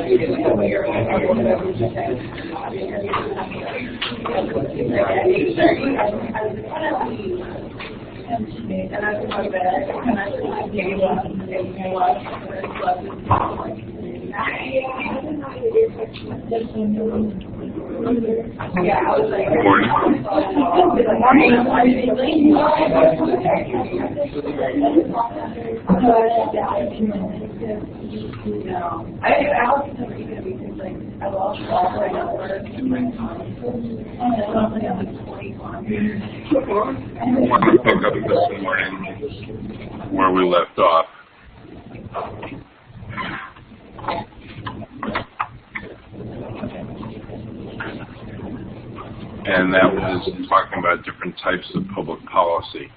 I want to pick up this morning where we left off. And that was talking about different types of public policy.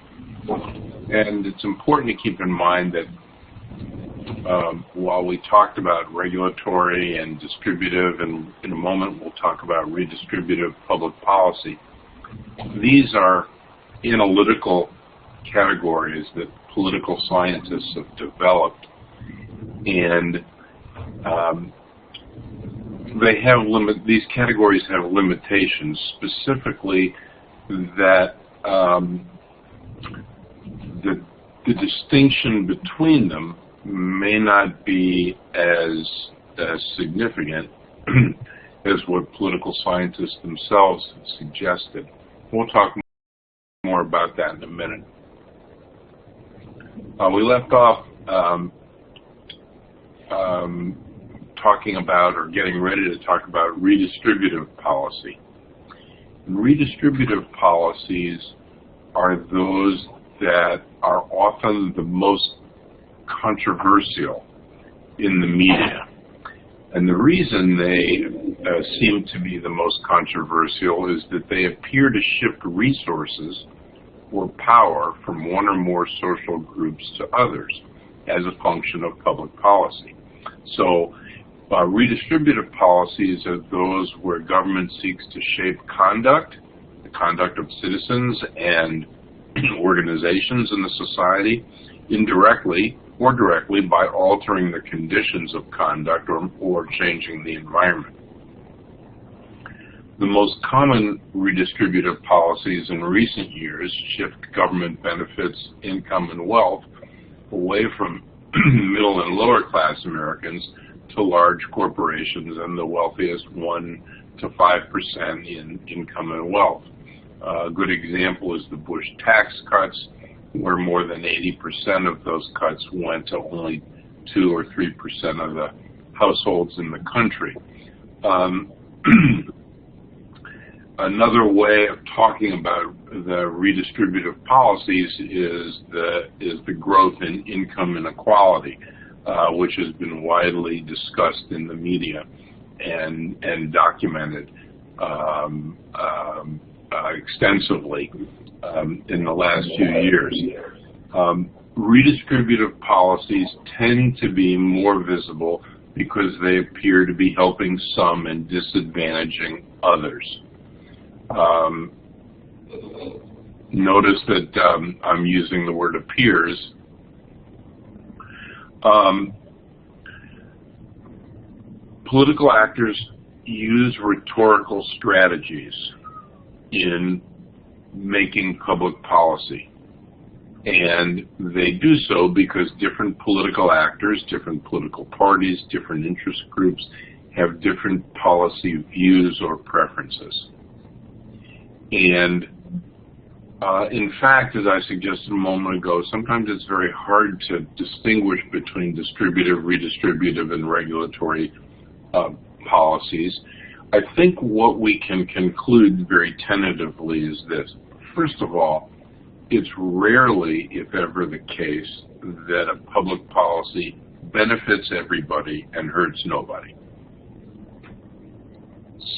And it's important to keep in mind that while we talked about regulatory and distributive, and in a moment we'll talk about redistributive public policy, these are analytical categories that political scientists have developed, and these categories have limitations, specifically that the distinction between them may not be as significant as what political scientists themselves have suggested. We'll talk more about that in a minute. We left off talking about, or getting ready to talk about, redistributive policy. And redistributive policies are those that are often the most controversial in the media. And the reason they seem to be the most controversial is that they appear to shift resources or power from one or more social groups to others as a function of public policy. So redistributive policies are those where government seeks to shape the conduct of citizens and organizations in the society, indirectly or directly by altering the conditions of conduct or changing the environment. The most common redistributive policies in recent years shift government benefits, income, and wealth away from middle and lower class Americans to large corporations and the wealthiest 1 to 5% in income and wealth. A good example is the Bush tax cuts, where more than 80% of those cuts went to only 2 or 3% of the households in the country. Another way of talking about the redistributive policies is the growth in income inequality, which has been widely discussed in the media and documented extensively in the last few years. Redistributive policies tend to be more visible because they appear to be helping some and disadvantaging others. Notice that I'm using the word appears. Political actors use rhetorical strategies in making public policy. And they do so because different political actors, different political parties, different interest groups have different policy views or preferences. And in fact, as I suggested a moment ago, sometimes it's very hard to distinguish between distributive, redistributive, and regulatory policies. I think what we can conclude very tentatively is this. First of all, it's rarely, if ever, the case that a public policy benefits everybody and hurts nobody.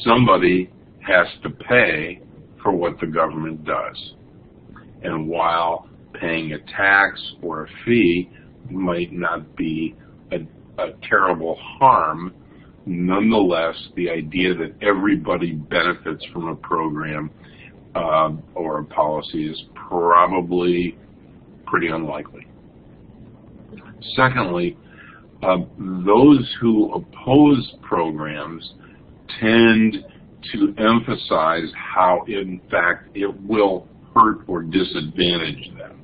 Somebody has to pay for what the government does. And while paying a tax or a fee might not be a terrible harm, nonetheless, the idea that everybody benefits from a program or a policy is probably pretty unlikely. Secondly, Those who oppose programs tend to emphasize how, in fact, it will hurt or disadvantage them.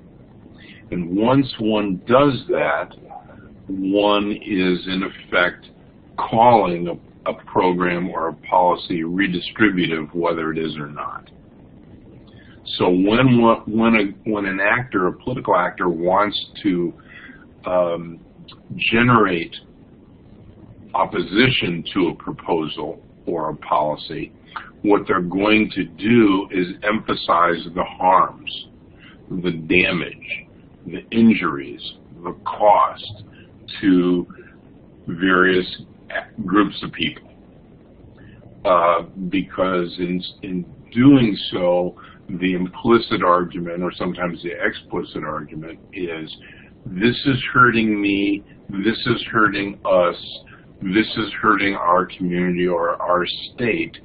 And once one does that, one is, in effect, calling a program or a policy redistributive, whether it is or not. So when an actor, a political actor, wants to generate opposition to a proposal or a policy, what they're going to do is emphasize the harms, the damage, the injuries, the cost to various groups of people. Because in doing so, the implicit argument, or sometimes the explicit argument, is this is hurting me, this is hurting us, this is hurting our community or our state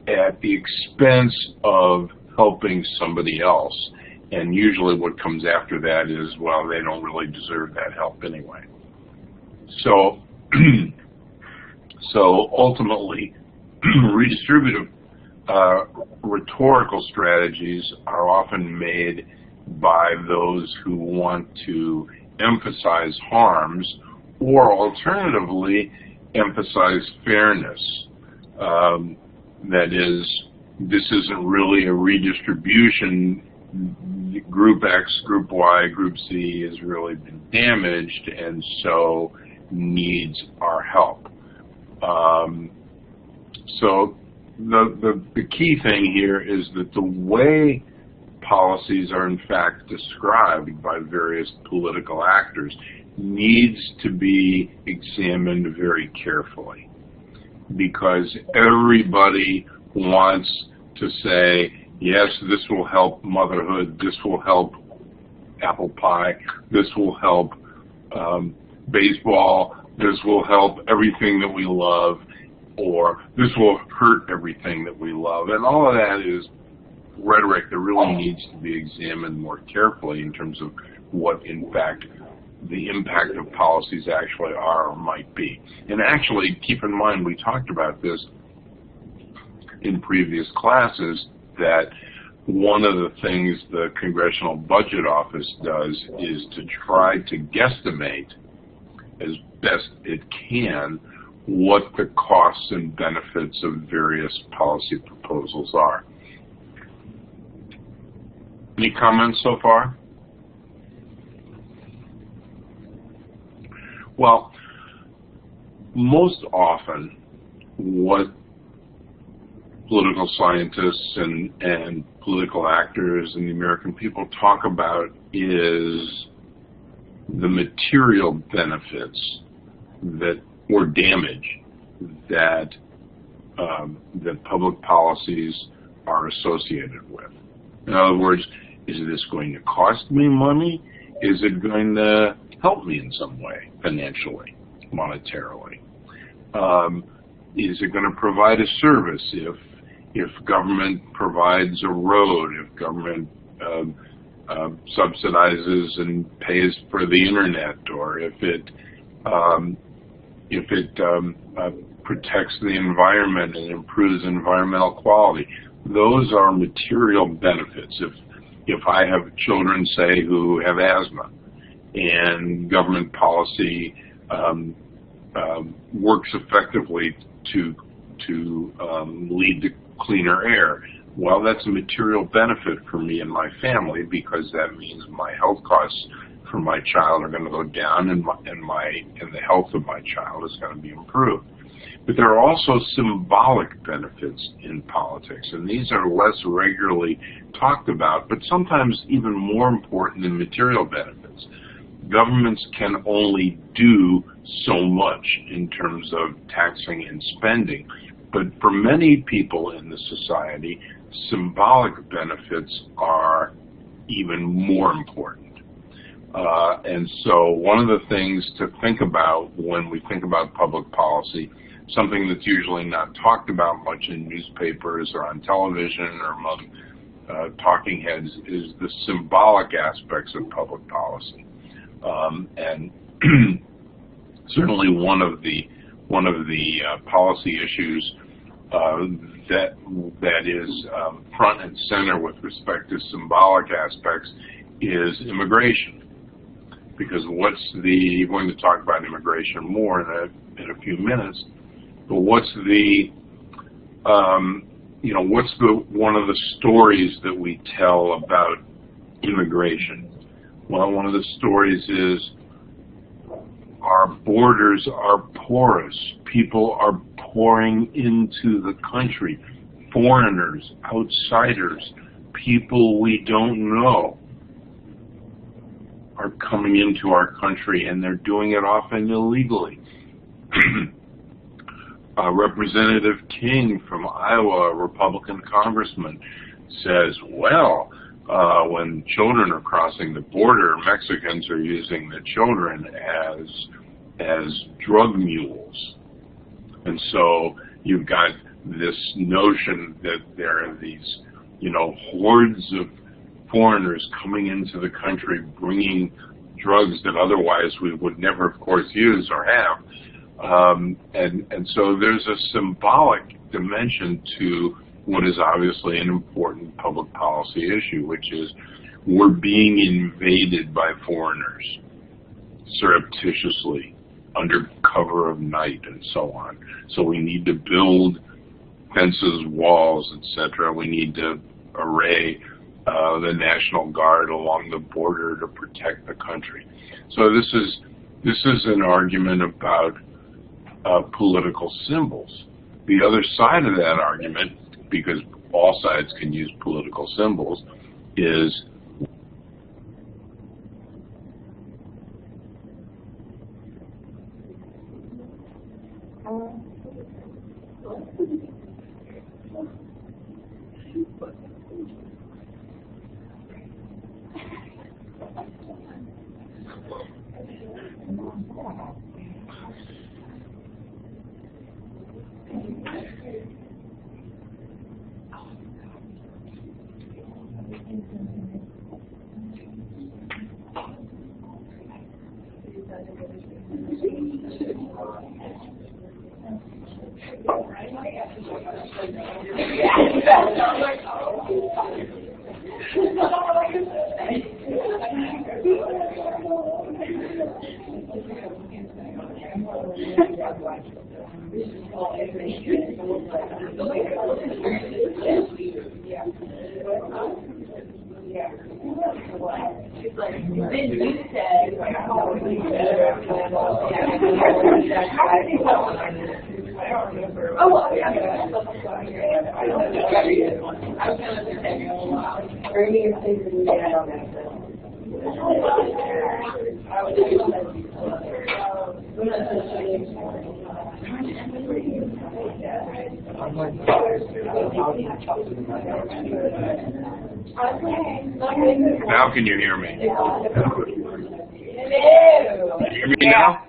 at the expense of helping somebody else. And usually what comes after that is, well, they don't really deserve that help anyway. So, so ultimately, redistributive rhetorical strategies are often made by those who want to emphasize harms, or alternatively emphasize fairness. That is, this isn't really a redistribution. Group X, Group Y, Group Z has really been damaged and so needs our help. So the key thing here is that the way policies are in fact described by various political actors needs to be examined very carefully, because everybody wants to say, yes, this will help motherhood, this will help apple pie, this will help baseball, this will help everything that we love, or this will hurt everything that we love. And all of that is rhetoric that really needs to be examined more carefully in terms of what, in fact, the impact of policies actually are or might be. And actually, keep in mind, we talked about this in previous classes, that one of the things the Congressional Budget Office does is to try to guesstimate as best it can what the costs and benefits of various policy proposals are. Any comments so far? Well, most often what political scientists and political actors and the American people talk about is the material benefits that, or damage that that public policies are associated with. In other words, is this going to cost me money? Is it going to help me in some way, financially, monetarily? Is it going to provide a service if government provides a road, if government subsidizes and pays for the internet, or if it protects the environment and improves environmental quality? Those are material benefits. If I have children, say, who have asthma, and government policy works effectively to lead to cleaner air, well, that's a material benefit for me and my family, because that means my health costs for my child are going to go down, and the health of my child is going to be improved. But there are also symbolic benefits in politics, and these are less regularly talked about, but sometimes even more important than material benefits. Governments can only do so much in terms of taxing and spending, but for many people in the society, symbolic benefits are even more important. And so one of the things to think about when we think about public policy, something that's usually not talked about much in newspapers or on television or among talking heads, is the symbolic aspects of public policy. And certainly one of the policy issues that is front and center with respect to symbolic aspects is immigration. Because we're going to talk about immigration more in a few minutes, but what's one of the stories that we tell about immigration? Well, one of the stories is our borders are porous. People are pouring into the country. Foreigners, outsiders, people we don't know are coming into our country, and they're doing it often illegally. Representative King from Iowa, a Republican congressman, says, well, when children are crossing the border, Mexicans are using the children as drug mules. And so you've got this notion that there are these, hordes of foreigners coming into the country bringing drugs that otherwise we would never, of course, use or have. And so there's a symbolic dimension to what is obviously an important public policy issue, which is we're being invaded by foreigners surreptitiously under cover of night and so on. So we need to build fences, walls, etc. We need to array the National Guard along the border to protect the country. So this is an argument about political symbols. The other side of that argument, because all sides can use political symbols, is Now can you hear me? Hello. Can you hear me now?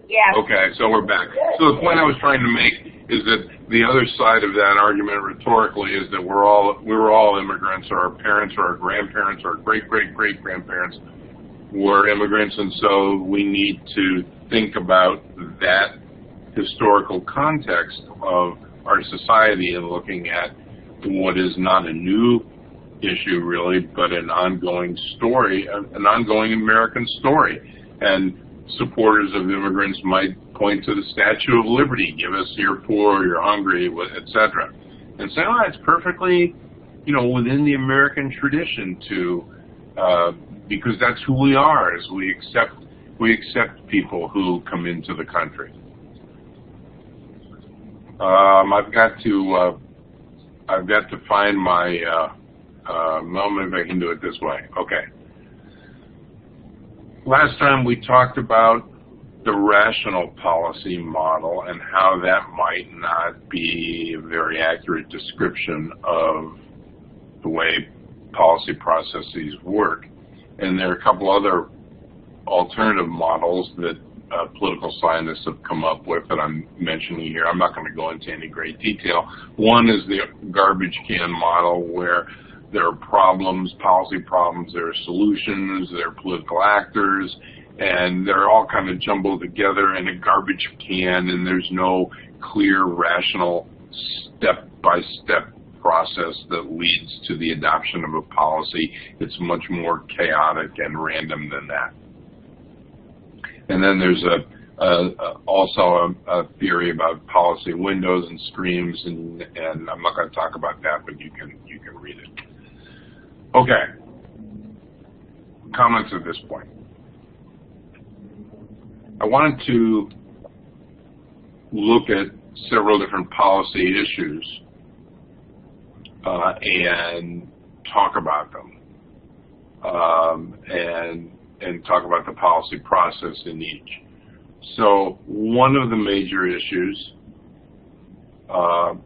Yeah. Okay, so we're back. So the point I was trying to make is that the other side of that argument rhetorically is that we were all immigrants, or our parents or our grandparents or great-great-great-grandparents were immigrants, and so we need to think about that historical context of our society and looking at what is not a new issue really, but an ongoing story, an ongoing American story. And supporters of immigrants might point to the Statue of Liberty, give us you're poor, you're hungry, etc. And say, oh, it's perfectly, within the American tradition to, because that's who we are, is we accept people who come into the country. I've got to find my, well, maybe I can do it this way. Okay. Last time we talked about the rational policy model and how that might not be a very accurate description of the way policy processes work. And there are a couple other alternative models that political scientists have come up with that I'm mentioning here. I'm not going to go into any great detail. One is the garbage can model, where there are problems, policy problems, there are solutions, there are political actors, and they're all kind of jumbled together in a garbage can, and there's no clear, rational, step-by-step process that leads to the adoption of a policy. It's much more chaotic and random than that. And then there's also a theory about policy windows and streams, and I'm not going to talk about that, but you can read it. Okay. Comments at this point. I wanted to look at several different policy issues and talk about them, and talk about the policy process in each. So one of the major issues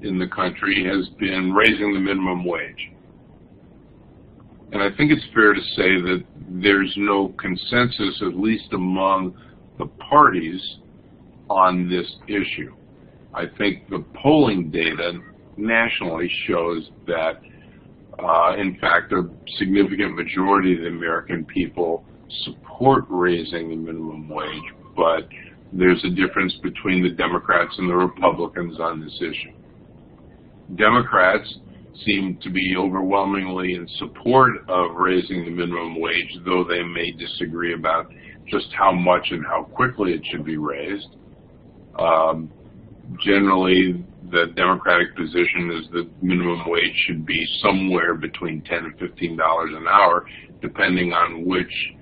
in the country has been raising the minimum wage. And I think it's fair to say that there's no consensus, at least among the parties, on this issue. I think the polling data nationally shows that, in fact, a significant majority of the American people support raising the minimum wage, but there's a difference between the Democrats and the Republicans on this issue. Democrats seem to be overwhelmingly in support of raising the minimum wage, though they may disagree about just how much and how quickly it should be raised. Generally, the Democratic position is that minimum wage should be somewhere between $10 and $15 an hour, depending on which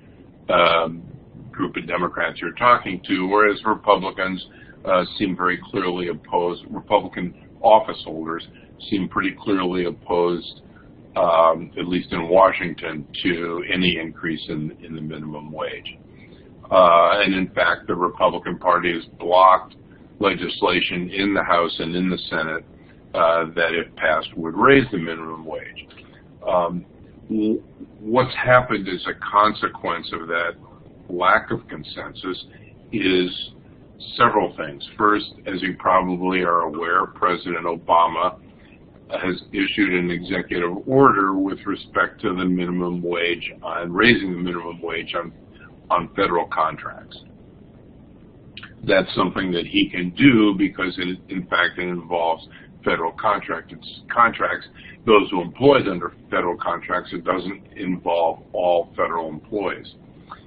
group of Democrats you're talking to, whereas Republicans seem very clearly opposed. Republican office holders seem pretty clearly opposed, at least in Washington, to any increase in the minimum wage. And in fact, the Republican Party has blocked legislation in the House and in the Senate that, if passed, would raise the minimum wage. What's happened as a consequence of that lack of consensus is several things. First, as you probably are aware, President Obama has issued an executive order with respect to the minimum wage, on raising the minimum wage on federal contracts. That's something that he can do because, in fact, it involves federal contracts. Those who employed under federal contracts, it doesn't involve all federal employees.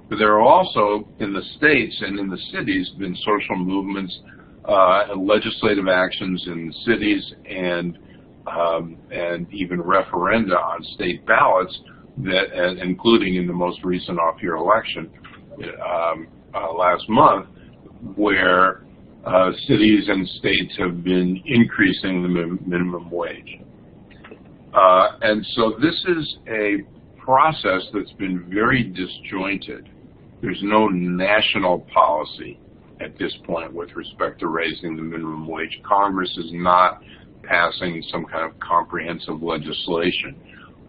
But there are also, in the states and in the cities, been social movements and legislative actions in the cities and even referenda on state ballots, that, including in the most recent off-year election last month, where cities and states have been increasing the minimum wage. And so this is a process that's been very disjointed. There's no national policy at this point with respect to raising the minimum wage. Congress is not passing some kind of comprehensive legislation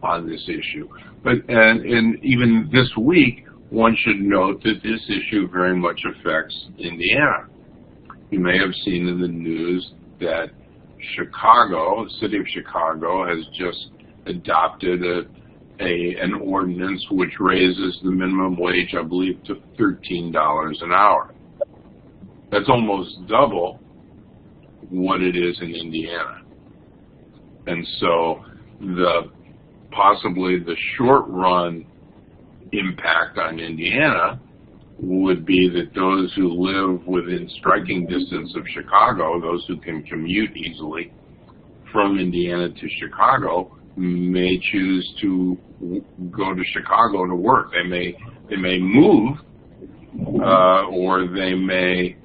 on this issue. And even this week, one should note that this issue very much affects Indiana. You may have seen in the news that Chicago, the city of Chicago, has just adopted an ordinance which raises the minimum wage, I believe, to $13 an hour. That's almost double what it is in Indiana. And so possibly the short-run impact on Indiana would be that those who live within striking distance of Chicago, those who can commute easily from Indiana to Chicago, may choose to go to Chicago to work. They may move, or they may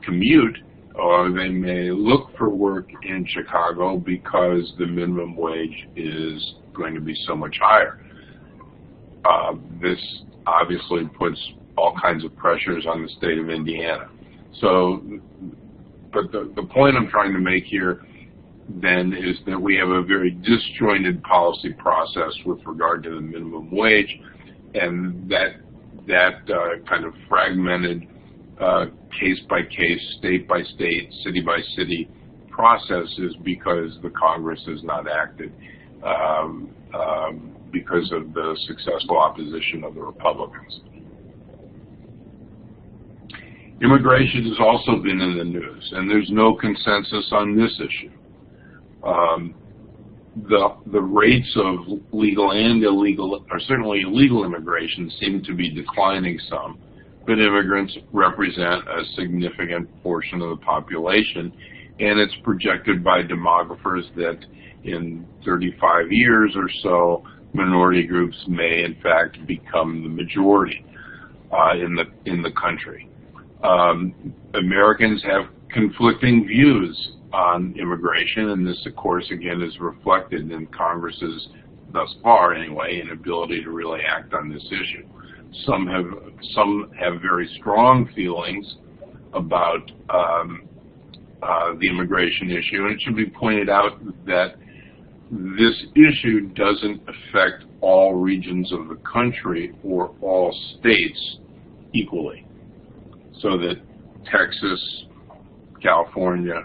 commute, or they may look for work in Chicago because the minimum wage is going to be so much higher. This obviously puts all kinds of pressures on the state of Indiana. So, but the point I'm trying to make here then is that we have a very disjointed policy process with regard to the minimum wage, and that kind of fragmented case-by-case, state-by-state, city-by-city process is because the Congress has not acted because of the successful opposition of the Republicans. Immigration has also been in the news, and there's no consensus on this issue. The rates of legal and illegal, or certainly illegal immigration, seem to be declining some, but immigrants represent a significant portion of the population, and it's projected by demographers that in 35 years or so, minority groups may in fact become the majority in the country. Americans have conflicting views on immigration, and this, of course, again, is reflected in Congress's, thus far anyway, inability to really act on this issue. Some have very strong feelings about the immigration issue, and it should be pointed out that this issue doesn't affect all regions of the country or all states equally, so that Texas, California,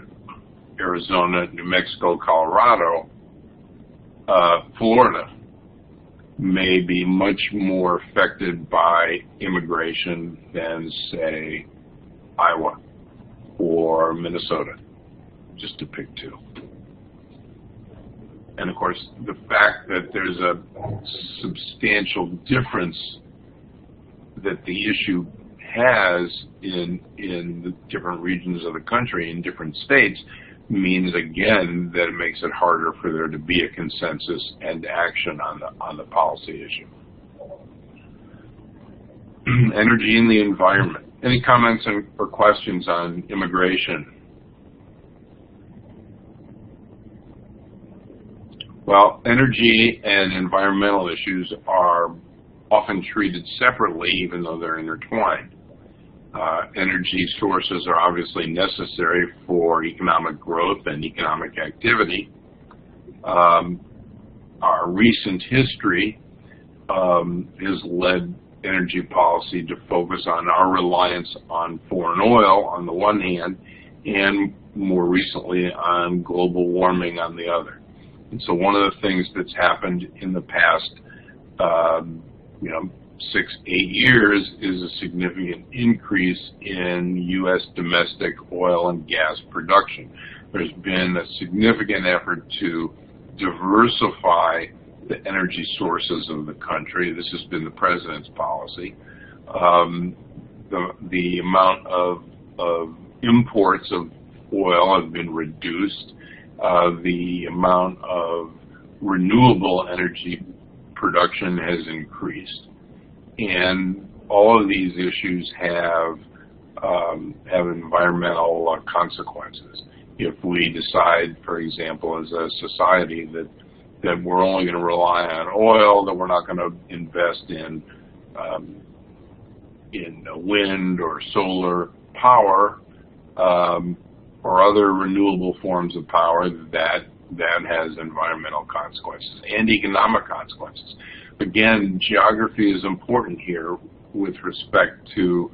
Arizona, New Mexico, Colorado, Florida may be much more affected by immigration than, say, Iowa or Minnesota, just to pick two. And of course, the fact that there's a substantial difference that the issue has in the different regions of the country, in different states, means again that it makes it harder for there to be a consensus and action on the policy issue. Energy and the environment. Any comments or questions on immigration? Well, energy and environmental issues are often treated separately, even though they're intertwined. Energy sources are obviously necessary for economic growth and economic activity. Our recent history has led energy policy to focus on our reliance on foreign oil on the one hand, and more recently on global warming on the other. And so one of the things that's happened in the past 6-8 years is a significant increase in U.S. domestic oil and gas production. There's been a significant effort to diversify the energy sources of the country. This has been the president's policy. The amount of imports of oil have been reduced. The amount of renewable energy production has increased. And all of these issues have environmental consequences. If we decide, for example, as a society that we're only going to rely on oil, that we're not going to invest in wind or solar power or other renewable forms of power, that has environmental consequences and economic consequences. Again, geography is important here with respect to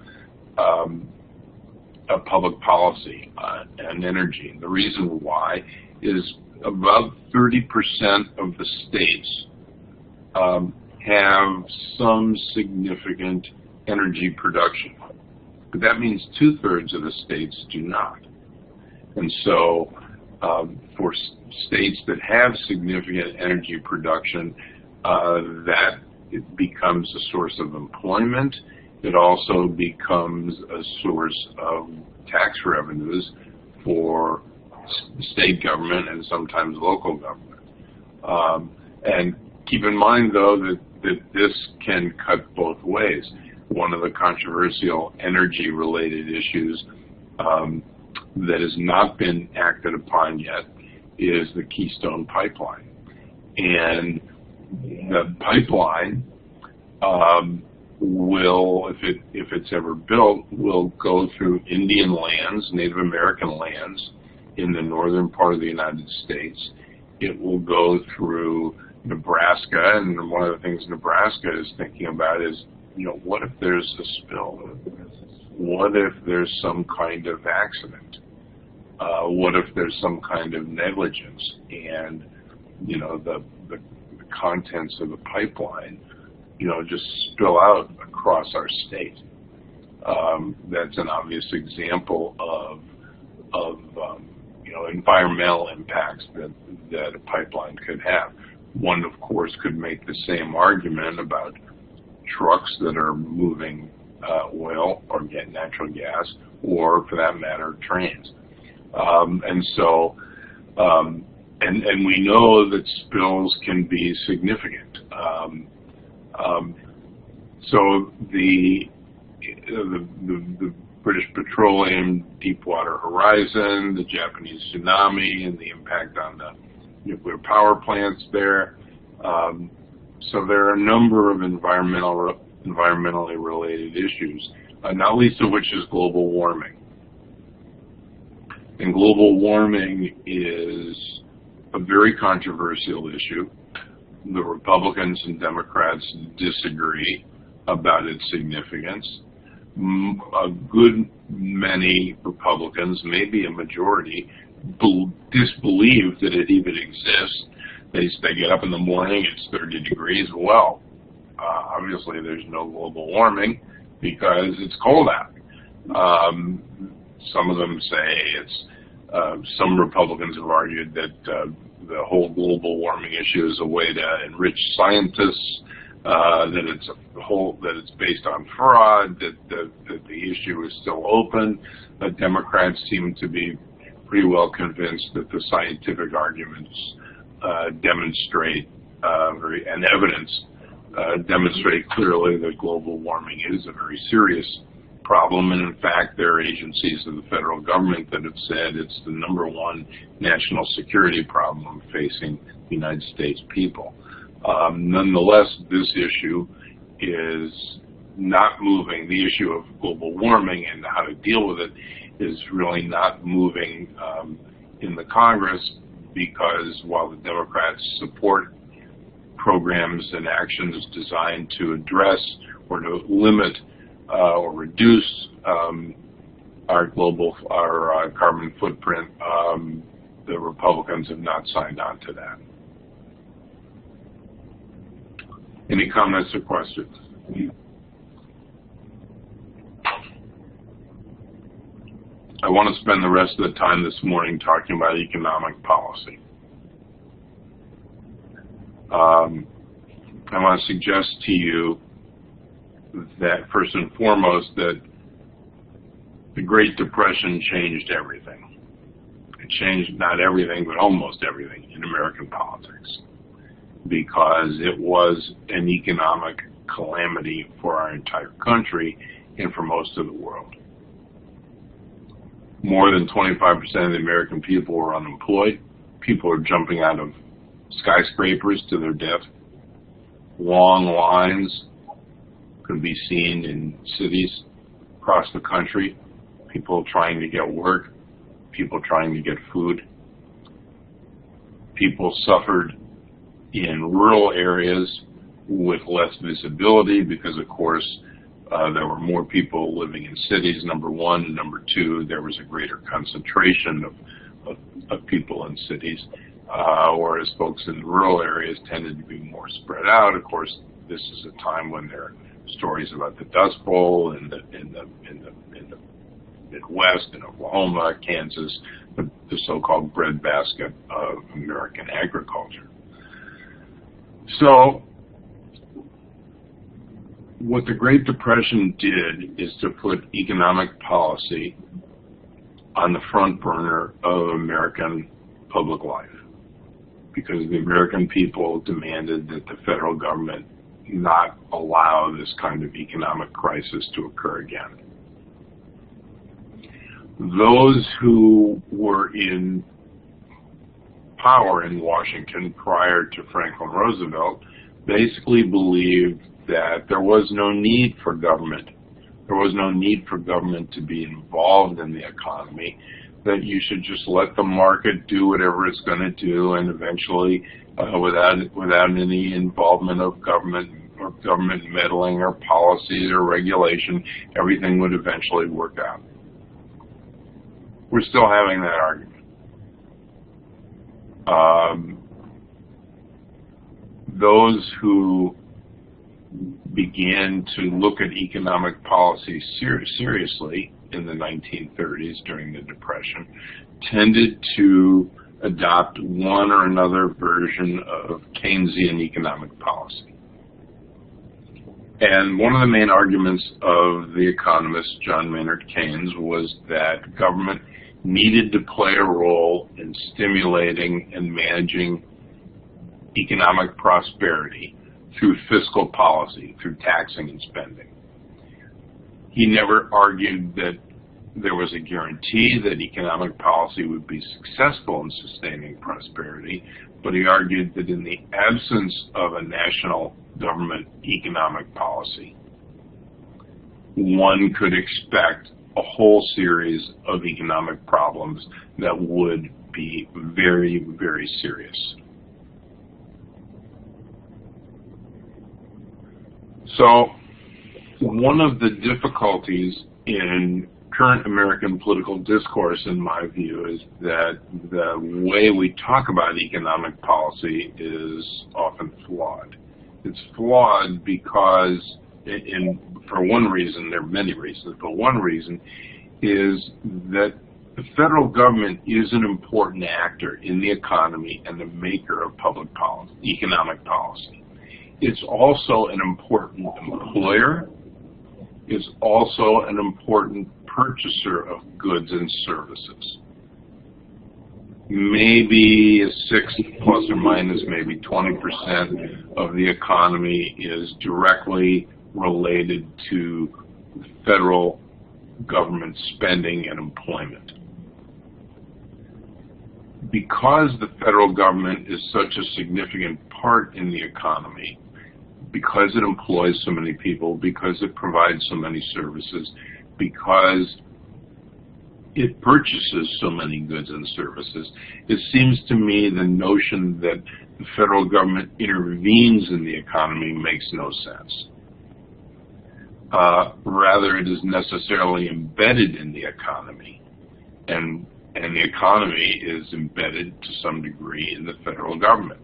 a public policy on energy. And the reason why is about 30% of the states have some significant energy production. But that means 2/3 of the states do not. And so for states that have significant energy production, that it becomes a source of employment. It also becomes a source of tax revenues for state government and sometimes local government. And keep in mind, though, that this can cut both ways. One of the controversial energy-related issues that has not been acted upon yet is the Keystone Pipeline. And the pipeline will, if it's ever built, will go through Indian lands, Native American lands in the northern part of the United States. It will go through Nebraska, and one of the things Nebraska is thinking about is, what if there's a spill? What if there's some kind of accident? What if there's some kind of negligence and, the contents of the pipeline, just spill out across our state? That's an obvious example of environmental impacts that a pipeline could have. One, of course, could make the same argument about trucks that are moving oil or natural gas, or for that matter, trains. And we know that spills can be significant. So the British Petroleum Deepwater Horizon, the Japanese tsunami, and the impact on the nuclear power plants there. So there are a number of environmentally related issues, not least of which is global warming. And global warming is a very controversial issue. The Republicans and Democrats disagree about its significance. A good many Republicans, maybe a majority, disbelieve that it even exists. They get up in the morning, it's 30 degrees. Well, obviously there's no global warming because it's cold out. Some of them say it's, some Republicans have argued that the whole global warming issue is a way to enrich scientists, that it's based on fraud, that the issue is still open. But Democrats seem to be pretty well convinced that the scientific arguments demonstrate and evidence demonstrate clearly that global warming is a very serious problem, and in fact there are agencies of the federal government that have said it's the #1 national security problem facing the United States people. Nonetheless, this issue is not moving. The issue of global warming and how to deal with it is really not moving in the Congress, because while the Democrats support programs and actions designed to address or to limit or reduce our carbon footprint, the Republicans have not signed on to that. Any comments or questions? I want to spend the rest of the time this morning talking about economic policy. I want to suggest to you that first and foremost that the Great Depression changed everything. It changed not everything, but almost everything in American politics, because it was an economic calamity for our entire country and for most of the world. More than 25% of the American people were unemployed. People are jumping out of skyscrapers to their death. Long lines could be seen in cities across the country. People trying to get work, people trying to get food. People suffered in rural areas with less visibility because, of course, there were more people living in cities, #1, and #2, there was a greater concentration of people in cities, whereas folks in rural areas tended to be more spread out. Of course, this is a time when there are stories about the Dust Bowl in the Midwest, in Oklahoma, Kansas, the so-called breadbasket of American agriculture. So what the Great Depression did is to put economic policy on the front burner of American public life, because the American people demanded that the federal government not allow this kind of economic crisis to occur again. Those who were in power in Washington prior to Franklin Roosevelt basically believed that there was no need for government. There was no need for government to be involved in the economy, that you should just let the market do whatever it's going to do, and eventually, without any involvement of government or government meddling or policies or regulation, everything would eventually work out. We're still having that argument. Those who began to look at economic policy seriously in the 1930s during the Depression tended to adopt one or another version of Keynesian economic policy. And one of the main arguments of the economist John Maynard Keynes was that government needed to play a role in stimulating and managing economic prosperity through fiscal policy, through taxing and spending. He never argued that there was a guarantee that economic policy would be successful in sustaining prosperity, but he argued that in the absence of a national government economic policy, one could expect a whole series of economic problems that would be very, very serious. So, one of the difficulties in current American political discourse, in my view, is that the way we talk about economic policy is often flawed. It's flawed because, for one reason, there are many reasons, but one reason is that the federal government is an important actor in the economy and the maker of public policy, economic policy. It's also an important employer. It's also an important purchaser of goods and services. Maybe a sixth, plus or minus maybe 20% of the economy is directly related to federal government spending and employment. Because the federal government is such a significant part in the economy, because it employs so many people, because it provides so many services, because it purchases so many goods and services, it seems to me the notion that the federal government intervenes in the economy makes no sense. Rather, it is necessarily embedded in the economy, and the economy is embedded to some degree in the federal government.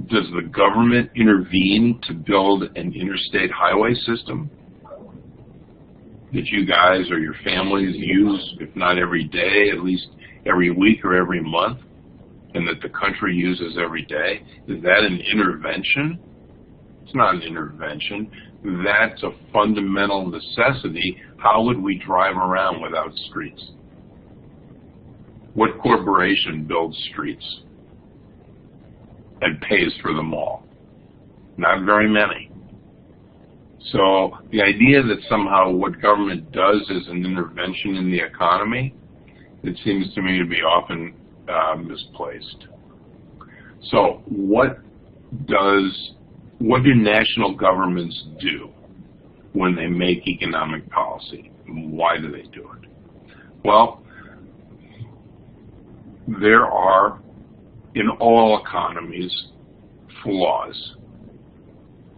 Does the government intervene to build an interstate highway system that you guys or your families use, if not every day, at least every week or every month, and that the country uses every day? Is that an intervention? It's not an intervention. That's a fundamental necessity. How would we drive around without streets? What corporation builds streets and pays for them all? Not very many. So the idea that somehow what government does is an intervention in the economy, it seems to me to be often misplaced. So what do national governments do when they make economic policy? Why do they do it? Well, there are, in all economies, flaws.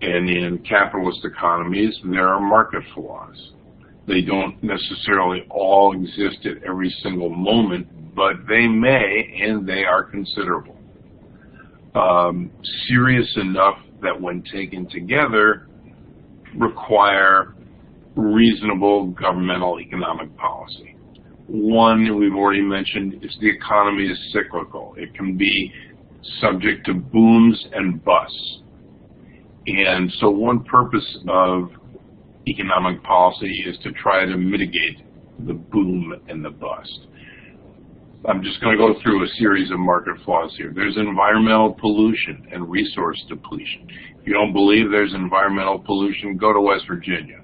And in capitalist economies, there are market flaws. They don't necessarily all exist at every single moment, but they may, and they are considerable. Serious enough that when taken together, require reasonable governmental economic policy. One we've already mentioned is the economy is cyclical. It can be subject to booms and busts. And so one purpose of economic policy is to try to mitigate the boom and the bust. I'm just going to go through a series of market flaws here. There's environmental pollution and resource depletion. If you don't believe there's environmental pollution, go to West Virginia.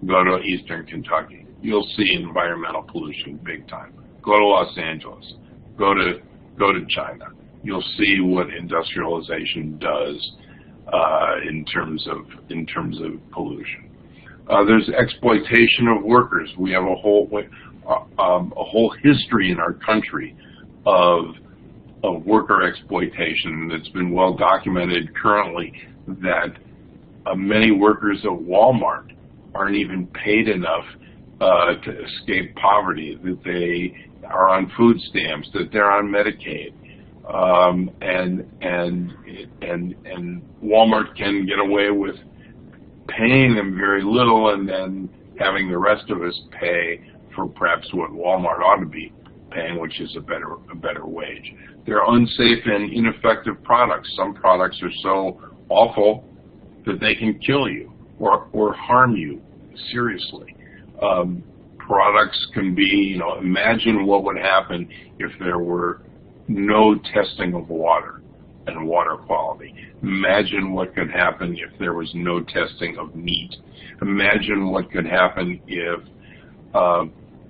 Go to Eastern Kentucky. You'll see environmental pollution big time. Go to Los Angeles. Go to China. You'll see what industrialization does in terms of pollution. There's exploitation of workers. We have a whole history in our country of worker exploitation that's been well documented currently, that many workers at Walmart aren't even paid enough to escape poverty, that they are on food stamps, that they're on Medicaid, and Walmart can get away with paying them very little and then having the rest of us pay for perhaps what Walmart ought to be paying, which is a better wage. They're unsafe and ineffective products. Some products are so awful that they can kill you or harm you seriously. Products can be, imagine what would happen if there were no testing of water and water quality. Imagine what could happen if there was no testing of meat. Imagine what could happen if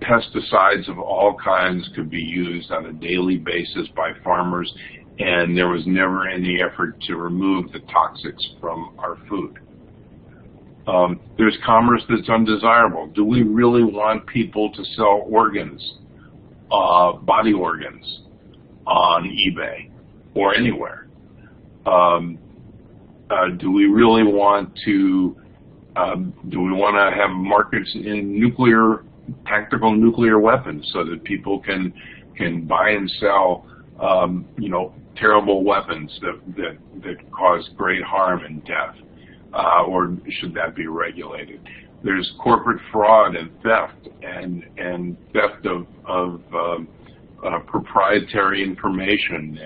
pesticides of all kinds could be used on a daily basis by farmers and there was never any effort to remove the toxics from our food. There's commerce that's undesirable. Do we really want people to sell organs, body organs, on eBay or anywhere? Do we really want to? Do we want to have markets in tactical nuclear weapons, so that people can buy and sell, terrible weapons that cause great harm and death? Or should that be regulated? There's corporate fraud and theft and theft of proprietary information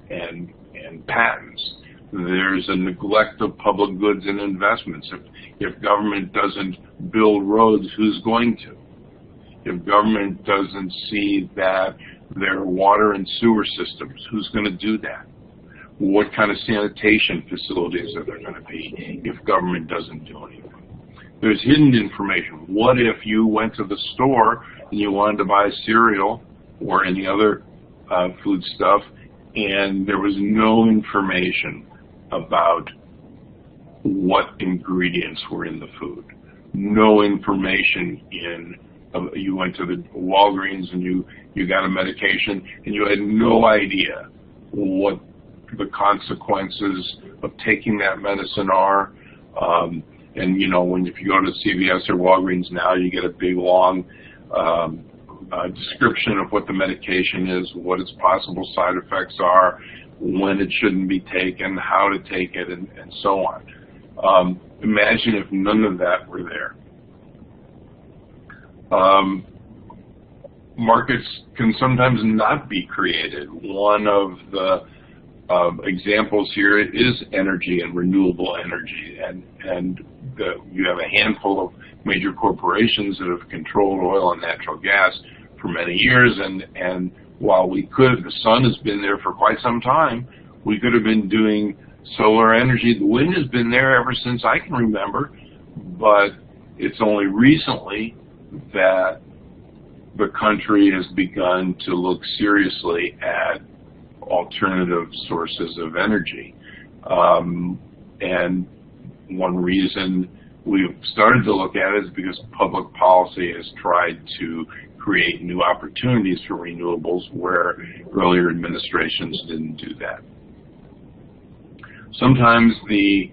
and patents. There's a neglect of public goods and investments. If government doesn't build roads, who's going to? If government doesn't see that there are water and sewer systems, who's going to do that? What kind of sanitation facilities are there going to be if government doesn't do anything? There's hidden information. What if you went to the store and you wanted to buy cereal or any other food stuff and there was no information about what ingredients were in the food? No information you went to the Walgreens and you got a medication and you had no idea what the consequences of taking that medicine are. If you go to CVS or Walgreens now, you get a big long description of what the medication is, what its possible side effects are, when it shouldn't be taken, how to take it, and so on. Imagine if none of that were there. Markets can sometimes not be created. One of the examples here is energy and renewable energy, and you have a handful of major corporations that have controlled oil and natural gas for many years, and while the sun has been there for quite some time, we could have been doing solar energy. The wind has been there ever since I can remember, but it's only recently that the country has begun to look seriously at alternative sources of energy. And one reason we've started to look at it is because public policy has tried to create new opportunities for renewables where earlier administrations didn't do that. Sometimes the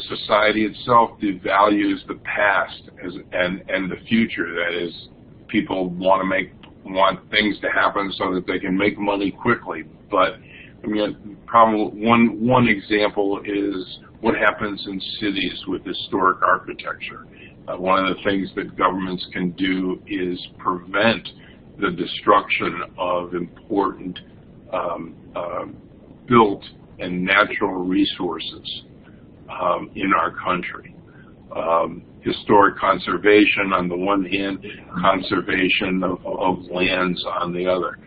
society itself devalues the past and the future. That is, people want things to happen so that they can make money quickly. But probably one example is what happens in cities with historic architecture. One of the things that governments can do is prevent the destruction of important built and natural resources in our country. Historic conservation on the one hand, conservation of lands on the other.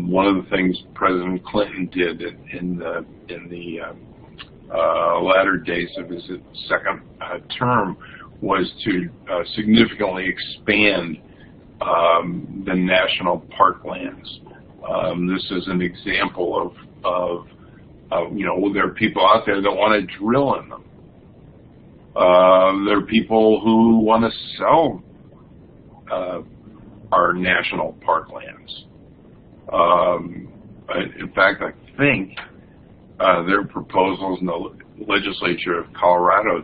One of the things President Clinton did in the latter days of his second term was to significantly expand the national parklands. This is an example of there are people out there that want to drill in them. There are people who want to sell our national parklands. In fact, I think there are proposals in the legislature of Colorado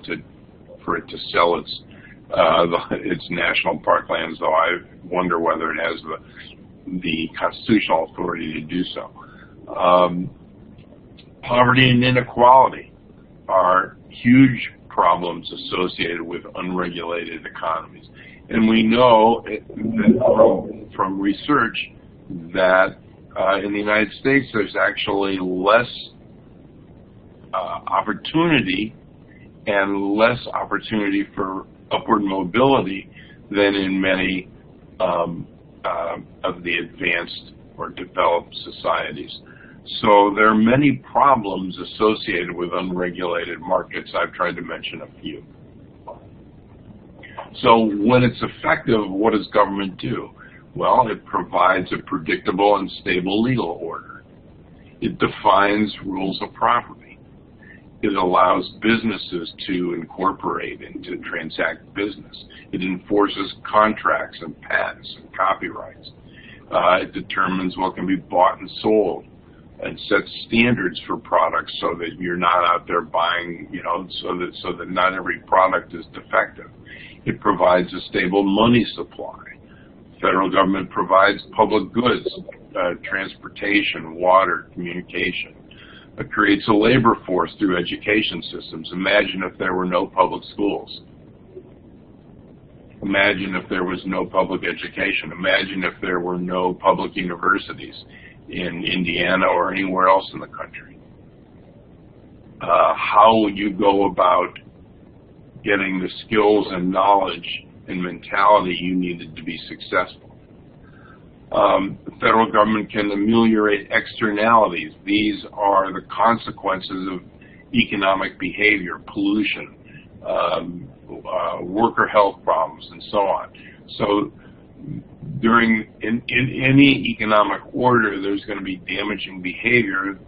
for it to sell its national parklands, though I wonder whether it has the constitutional authority to do so. Poverty and inequality. are huge problems associated with unregulated economies. And we know from research that in the United States there's actually less opportunity and less opportunity for upward mobility than in many of the advanced or developed societies. So there are many problems associated with unregulated markets. I've tried to mention a few. So when it's effective, what does government do? Well, it provides a predictable and stable legal order. It defines rules of property. It allows businesses to incorporate and to transact business. It enforces contracts and patents and copyrights. It determines what can be bought and sold, and sets standards for products so that you're not out there buying, so that not every product is defective. It provides a stable money supply. Federal government provides public goods, transportation, water, communication. It creates a labor force through education systems. Imagine if there were no public schools. Imagine if there was no public education. Imagine if there were no public universities in Indiana or anywhere else in the country. How would you go about getting the skills and knowledge and mentality you needed to be successful? The federal government can ameliorate externalities. These are the consequences of economic behavior, pollution, worker health problems, and so on. So in any economic order, there's going to be damaging behavior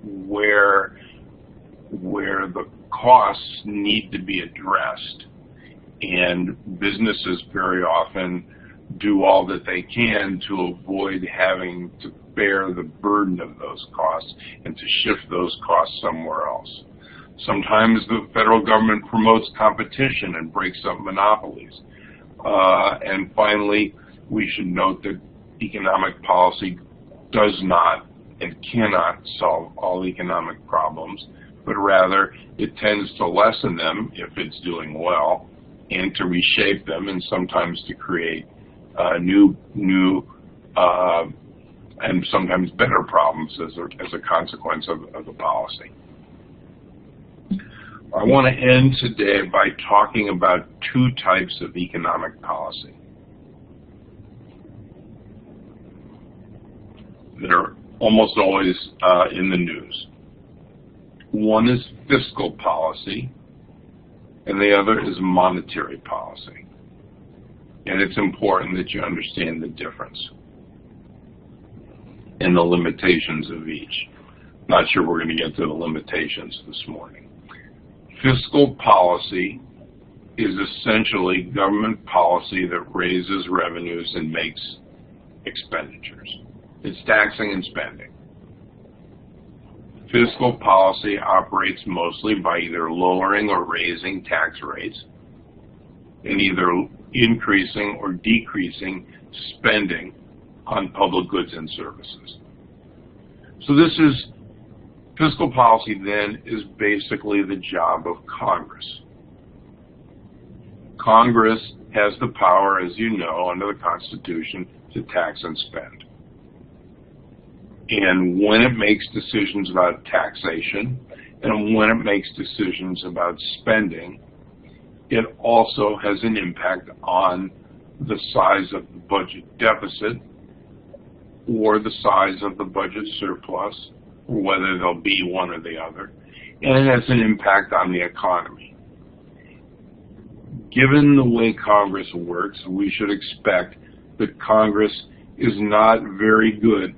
where the costs need to be addressed, and businesses very often do all that they can to avoid having to bear the burden of those costs and to shift those costs somewhere else. Sometimes the federal government promotes competition and breaks up monopolies. And finally, we should note that economic policy does not and cannot solve all economic problems, but rather it tends to lessen them if it's doing well, and to reshape them, and sometimes to create new and sometimes better problems as a consequence of the policy. I want to end today by talking about two types of economic policy that are almost always in the news. One is fiscal policy, and the other is monetary policy. And it's important that you understand the difference and the limitations of each. Not sure we're going to get to the limitations this morning. Fiscal policy is essentially government policy that raises revenues and makes expenditures. It's taxing and spending. Fiscal policy operates mostly by either lowering or raising tax rates, and either increasing or decreasing spending on public goods and services. So fiscal policy then is basically the job of Congress. Congress has the power, as you know, under the Constitution, to tax and spend. And when it makes decisions about taxation and when it makes decisions about spending, it also has an impact on the size of the budget deficit or the size of the budget surplus, or whether there'll be one or the other, and it has an impact on the economy. Given the way Congress works, we should expect that Congress is not very good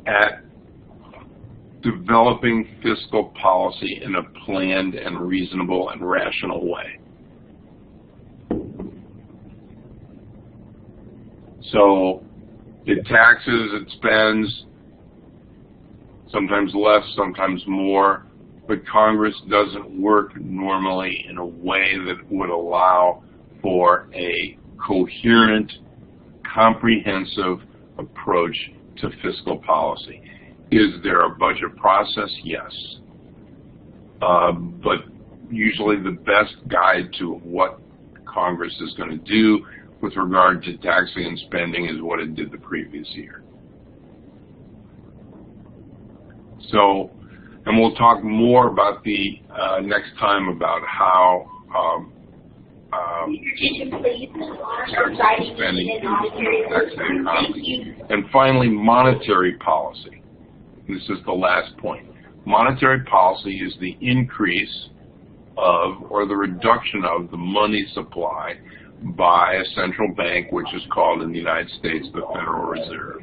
at developing fiscal policy in a planned and reasonable and rational way. So it taxes, it spends, sometimes less, sometimes more, but Congress doesn't work normally in a way that would allow for a coherent, comprehensive approach to fiscal policy. Is there a budget process? Yes. but usually the best guide to what Congress is going to do with regard to taxing and spending is what it did the previous year. So, and we'll talk more about the next time about how spending impacts the economy. And finally, monetary policy. This is the last point. Monetary policy is the increase of or the reduction of the money supply by a central bank, which is called in the United States the Federal Reserve.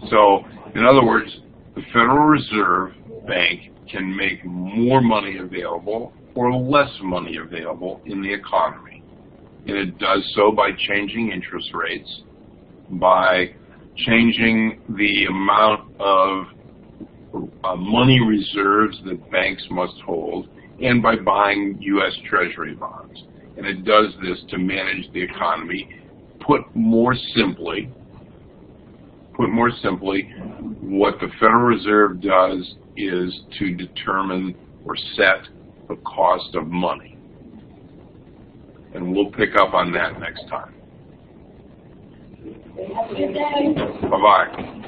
So, in other words, the Federal Reserve Bank can make more money available or less money available in the economy. And it does so by changing interest rates, by changing the amount of money reserves that banks must hold, and by buying U.S. Treasury bonds. And it does this to manage the economy. Put more simply, what the Federal Reserve does is to determine or set the cost of money. And we'll pick up on that next time. Have a good day. Bye-bye.